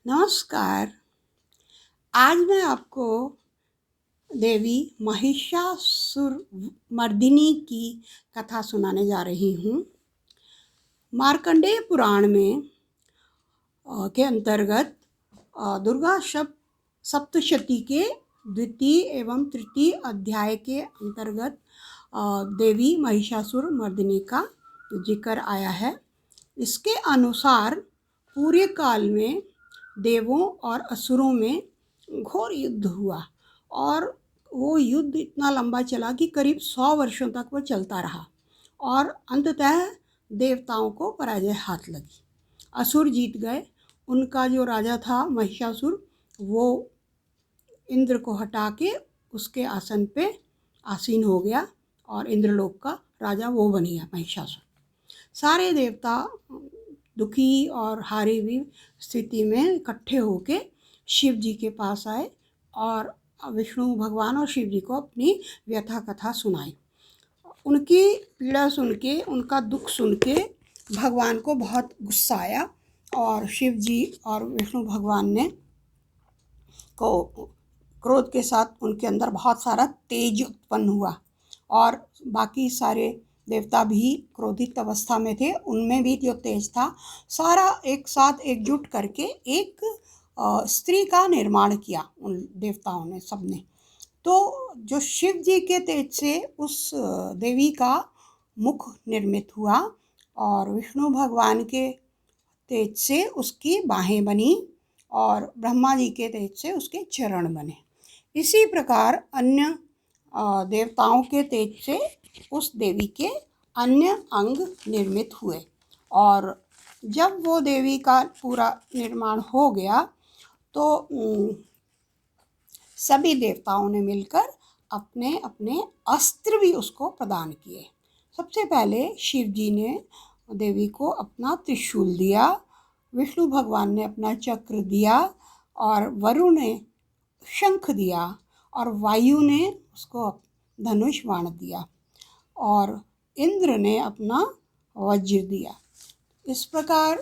नमस्कार। आज मैं आपको देवी महिषासुरमर्दिनी की कथा सुनाने जा रही हूँ। मार्कंडेय पुराण में के अंतर्गत दुर्गा सप्तशती के द्वितीय एवं तृतीय अध्याय के अंतर्गत देवी महिषासुरमर्दिनी का जिक्र आया है। इसके अनुसार पूरे काल में देवों और असुरों में घोर युद्ध हुआ और वो युद्ध इतना लंबा चला कि करीब 100 वर्षों तक वो चलता रहा और अंततः देवताओं को पराजय हाथ लगी। असुर जीत गए। उनका जो राजा था महिषासुर, वो इंद्र को हटा के उसके आसन पे आसीन हो गया और इंद्रलोक का राजा वो बन गया महिषासुर। सारे देवता दुखी और हारी हुई स्थिति में इकट्ठे होके शिव जी के पास आए और विष्णु भगवान और शिव जी को अपनी व्यथा कथा सुनाई। उनकी पीड़ा सुन के, उनका दुख सुन के भगवान को बहुत गुस्सा आया और शिव जी और विष्णु भगवान ने को क्रोध के साथ उनके अंदर बहुत सारा तेज उत्पन्न हुआ और बाकी सारे देवता भी क्रोधित अवस्था में थे। उनमें भी जो तेज था सारा एक साथ एकजुट करके एक स्त्री का निर्माण किया उन देवताओं ने, सबने। तो जो शिव जी के तेज से उस देवी का मुख निर्मित हुआ और विष्णु भगवान के तेज से उसकी बाहें बनी और ब्रह्मा जी के तेज से उसके चरण बने। इसी प्रकार अन्य देवताओं के तेज से उस देवी के अन्य अंग निर्मित हुए और जब वो देवी का पूरा निर्माण हो गया तो सभी देवताओं ने मिलकर अपने अपने अस्त्र भी उसको प्रदान किए। सबसे पहले शिव जी ने देवी को अपना त्रिशूल दिया, विष्णु भगवान ने अपना चक्र दिया और वरुण ने शंख दिया और वायु ने उसको धनुष बाण दिया और इंद्र ने अपना वज्र दिया। इस प्रकार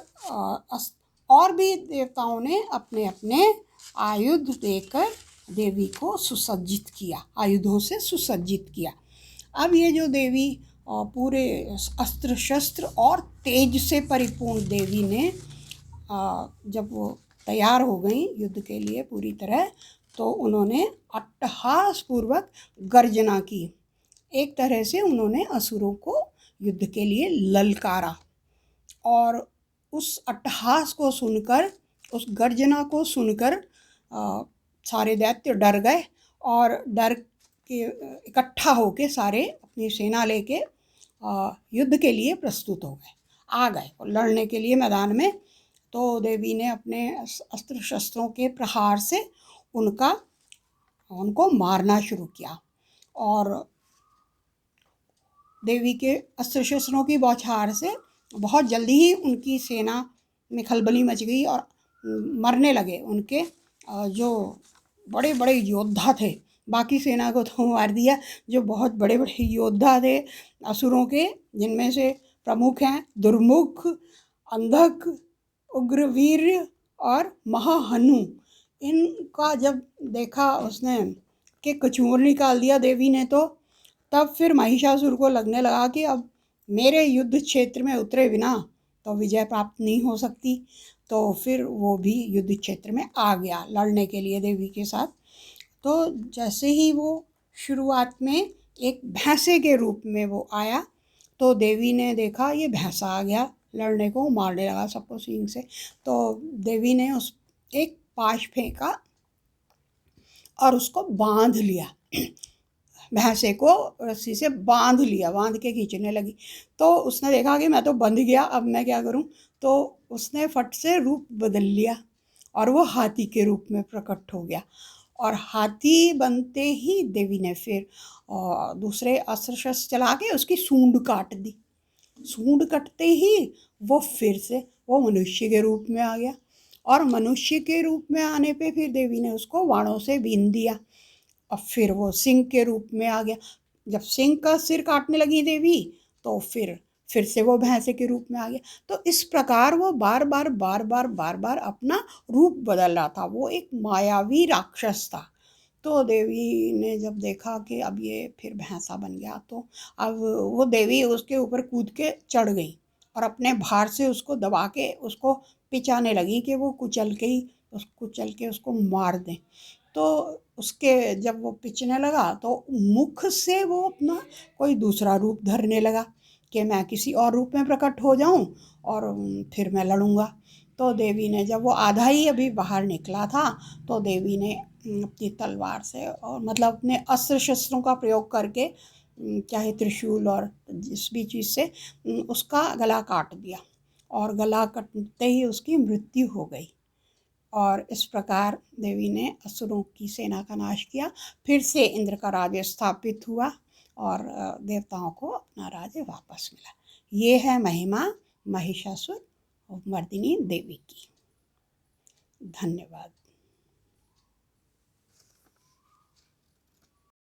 और भी देवताओं ने अपने अपने आयुध देकर देवी को सुसज्जित किया, आयुधों से सुसज्जित किया। अब ये जो देवी पूरे अस्त्र शस्त्र और तेज से परिपूर्ण देवी ने जब वो तैयार हो गई युद्ध के लिए पूरी तरह, तो उन्होंने अट्टहास पूर्वक गर्जना की। एक तरह से उन्होंने असुरों को युद्ध के लिए ललकारा और उस अट्टहास को सुनकर, उस गर्जना को सुनकर सारे दैत्य डर गए और डर के इकट्ठा होके सारे अपनी सेना लेके युद्ध के लिए प्रस्तुत हो गए, आ गए और लड़ने के लिए मैदान में। तो देवी ने अपने अस्त्र शस्त्रों के प्रहार से उनको मारना शुरू किया और देवी के अस्त्र शस्त्रों की बौछार से बहुत जल्दी ही उनकी सेना में खलबली मच गई और मरने लगे उनके जो बड़े बड़े योद्धा थे। बाकी सेना को तो मार दिया, जो बहुत बड़े बड़े योद्धा थे असुरों के, जिनमें से प्रमुख हैं दुर्मुख, अंधक, उग्रवीर्य और महाहनु। इनका जब देखा उसने कि कचूर निकाल दिया देवी ने, तो तब फिर महिषासुर को लगने लगा कि अब मेरे युद्ध क्षेत्र में उतरे बिना तो विजय प्राप्त नहीं हो सकती। तो फिर वो भी युद्ध क्षेत्र में आ गया लड़ने के लिए देवी के साथ। तो जैसे ही वो शुरुआत में एक भैंसे के रूप में वो आया, तो देवी ने देखा ये भैंसा आ गया लड़ने को, मारने लगा सबको सींग से। तो देवी ने उस एक पाश फेंका और उसको बांध लिया, भैंसे को रस्सी से बांध लिया, बांध के खींचने लगी। तो उसने देखा कि मैं तो बंध गया, अब मैं क्या करूं। तो उसने फट से रूप बदल लिया और वो हाथी के रूप में प्रकट हो गया और हाथी बनते ही देवी ने फिर दूसरे अस्त्र शस्त्र चला के उसकी सूंड काट दी। सूंड कटते ही वो फिर से वो मनुष्य के रूप में आ गया और मनुष्य के रूप में आने पे फिर देवी ने उसको बाणों से बीन दिया और फिर वो सिंह के रूप में आ गया। जब सिंह का सिर काटने लगी देवी, तो फिर फिर से वो भैंसे के रूप में आ गया। तो इस प्रकार वो बार बार बार बार बार बार अपना रूप बदल रहा था। वो एक मायावी राक्षस था। तो देवी ने जब देखा कि अब ये फिर भैंसा बन गया, तो अब वो देवी उसके ऊपर कूद के चढ़ गई और अपने भार से उसको दबा के उसको पिचाने लगी कि वो कुचल के उसको मार दें। तो उसके जब वो पिचने लगा तो मुख से वो अपना कोई दूसरा रूप धरने लगा कि मैं किसी और रूप में प्रकट हो जाऊं और फिर मैं लड़ूंगा। तो देवी ने, जब वो आधा ही अभी बाहर निकला था, तो देवी ने अपनी तलवार से और मतलब अपने अस्त्र शस्त्रों का प्रयोग करके, चाहे त्रिशूल और जिस भी चीज़ से, उसका गला काट दिया और गला कटते ही उसकी मृत्यु हो गई। और इस प्रकार देवी ने असुरों की सेना का नाश किया। फिर से इंद्र का राज्य स्थापित हुआ और देवताओं को अपना राज्य वापस मिला। ये है महिमा महिषासुर मर्दिनी देवी की। धन्यवाद।